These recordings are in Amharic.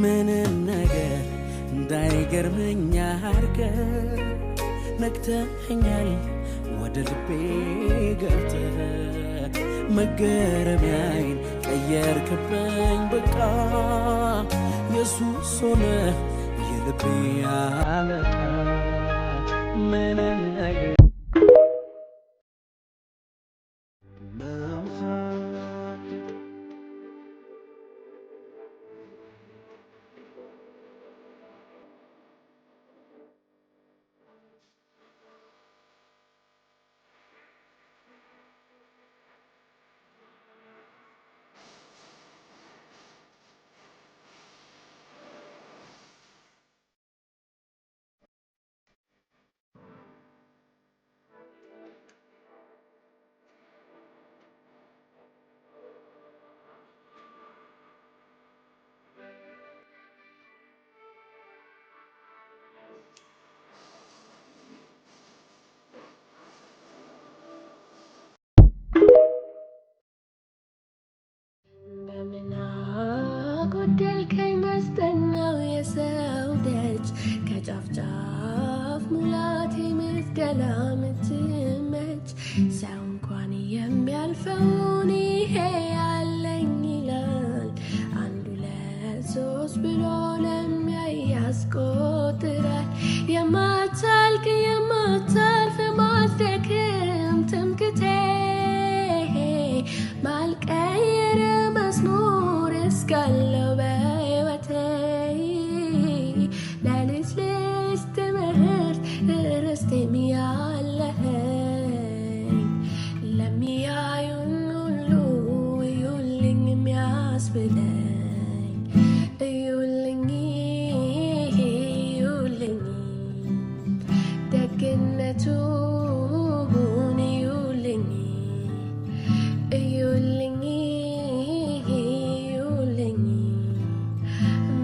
ምንም ነገር እንዳይገርመኝ አድርገህ ነክተኸኛል ወደ ልቤ ገብተህ መገረሚያዬን ቀየርክብኝ በቃ ኢየሱስ ሆነህ የልቤ አለቃ ምንም ነገር ጎደልከኝ መስጠናው የሰው ደጅ ከጫፍ ጫፍ ሙላቴ ምትገላ ምትመች ሰው እንኳን የሚያልፈውን ይሄ ያለኝ ይላል አንዱ ለሶስት ብሎ ለሚያይ ያስቆጥራል የማታልቅ የማታልፍ ማትደክም ትምክቴ ማልቀየር መዝሙር እስካለው በሕይወቴ ለልጅ ልጅ ትምህርት ርስቴም ያለኸኝ ለሚያዩን ሁሉ እዩልኝ የሚያስብለኝ እዩልኝ እዩልኝ ደግነቱን እዩልኝ እዩልኝ እዩልኝ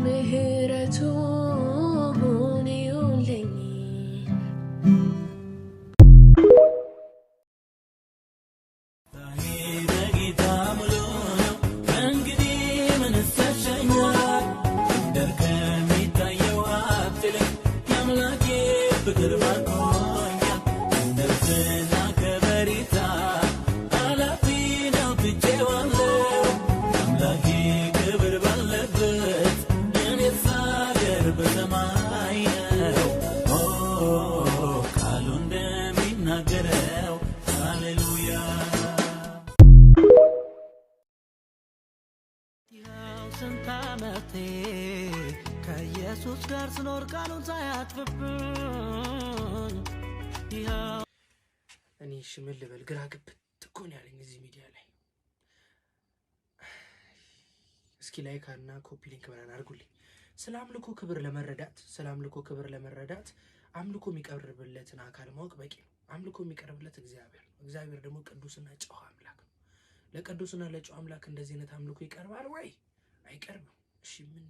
ምህረቱን እዩልኝ በጌታ ሙሉ ነው እንግዲህ ምን ያሰኘኛል እንደር ከሚታየው ሀብት ይልቅ የአምላኬ ፍቅር ባርኮኛል እንደርዝና ከበሬታ ኃላፊ ነው ትቼዋለሁ የአምላኬ ክብር ባለበት የኔስ አገር በሰማይ ነው ቃሉ እንደሚናገረው ሃሌሉያ ያው ስንት ዓመቴ ከኢየሱስ ጋር ስኖር ቃሉን ሳያጥፍብኝ ያው እኔ እሺ ምን ልበል ግራ ግብት እኮ ነው ያለኝ እዚህ ሚዲያ ላይ። እስኪ ላይክ እና ኮፒ ሊንክ ምናምን አድርጉልኝ። ስለ አምልኮ ክብር ለመረዳት አምልኮ የሚቀርብለትን አካል ማወቅ በቂ ነው። አምልኮ የሚቀርብለት እግዚአብሔር ነው። እግዚአብሔር ደግሞ ቅዱስና ጨዋ አምላክ ነው። ለቅዱስና ለጨዋ አምላክ እንደዚህ አይነት አምልኮ ይቀርባል ወይ? አይቀርብም። እሺ ምን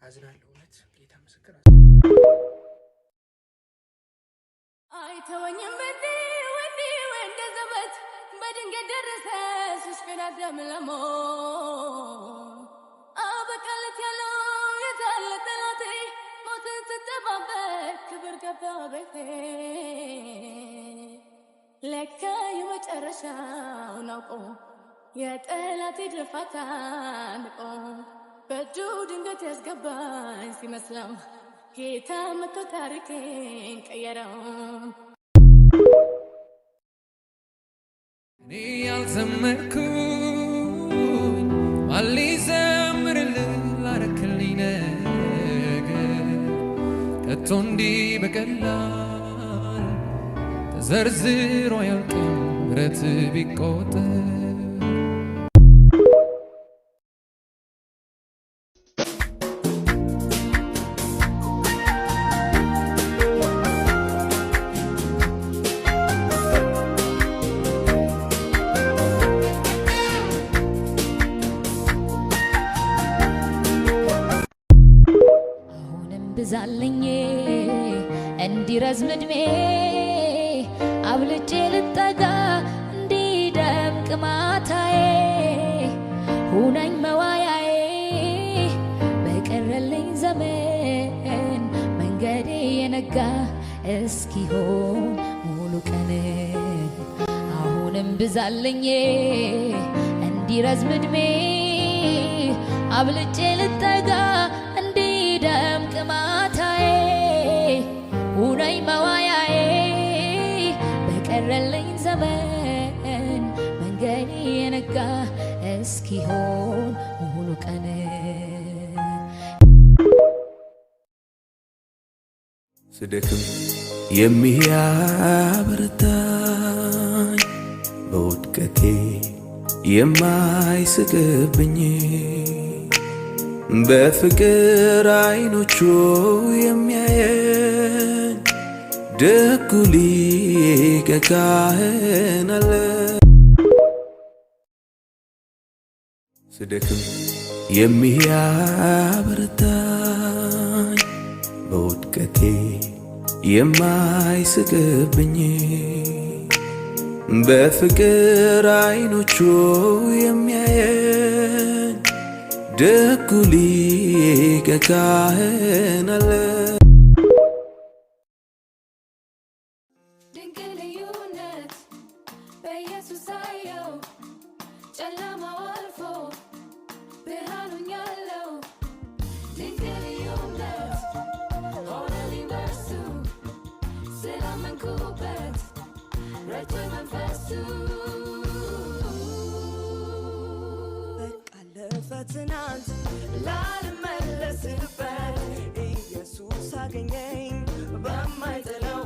አዝናለሁ። እውነት ጌታ ምስክር አይተወኝም ወዲ ወንደ ዘበት በድንገት ደረሰ ሲሽከዳደም ለሞት አበቃለት ያለው የታለ ጠላቴ ሞትን ስትጠባበቅ ክብር ገባ ቤቴ ለካ የመጨረሻውን አውቆ የጠላቴ ድርፋታ ንቆ በእጁ ድንገት ያስገባኝ ሲመስለው ጌታ መቶ ታሪኬን ቀየረው። እኔ ያልዘመርኩኝ ማን ሊዘምርልህ ላረክልኝ ነገር ከቶ እንዲህ በቀላል ተዘርዝሮ አያልቅም ምሕረት ቢቆጠር ብዛልኝ እንዲረዝም ዕድሜ አብልጬ ልጠጋ እንዲደምቅ ማታዬ ሁነኝ መዋያዬ የነጋ እስኪሆን ሙሉ ቀን አሁንም ብዛልኝ እንዲረዝም ዕድሜ አብልጬ ልጠጋ እንዲደምቅ ማታዬ ሁነኝ መዋያዬ በቀረልኝ ዘመን መንገድ የነጋ እስኪሆን ሙሉ ቀን ስደክም የሚያበረታኝ በውድቀቴ የማይስቅብኝ በፍቅር አይኖቹ የሚያየኝ ደጉ ሊቀ ካህን አለ። ስደክም የሚያበረታኝ በውድቀቴ የማይስቅብኝ በፍቅር አይኖቹ የሚያየኝ ደጉ ሊቀ ካህን አለ። ድንቅ ልዩነት በኢየሱስ አየው ጨለማው አልፎ ብርሃኑኛለው ድንቅ ልዩነት ሆነልኝ በርሱ ስላመንኩበት ረድቶኝ መንፈሱ በቃ አለፈ ትናንት ላልመለስበት ኢየሱስ አገኘኝ በማይጥለው